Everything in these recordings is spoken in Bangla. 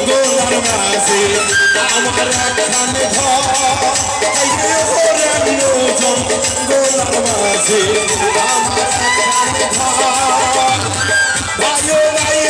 গোলার মাঝে আমার একখানে ঘর গোলার মাঝে আমার একখানে ঘর ভাইও নাই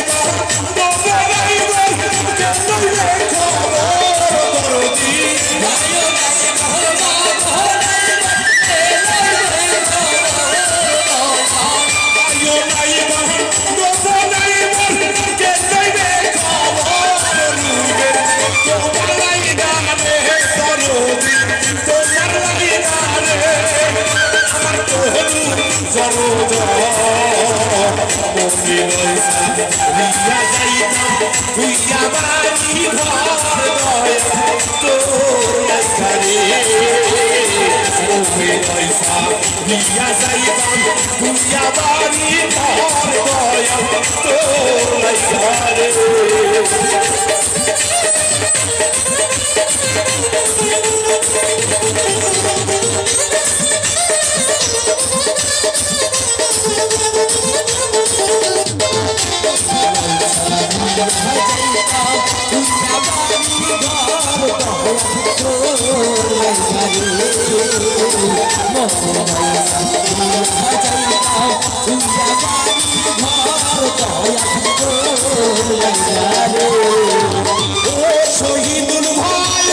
শহীদুল ভাই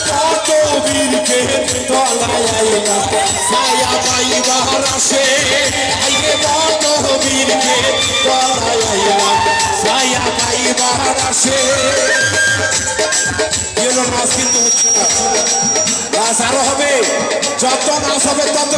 কত বীরকে তলায় ছায়া পাইবার আসে কত বীরকে তলায় ছায়া পাইবার আসে নাচ কিন্তু হচ্ছে না নাচ আরো হবে যত নাচ হবে তত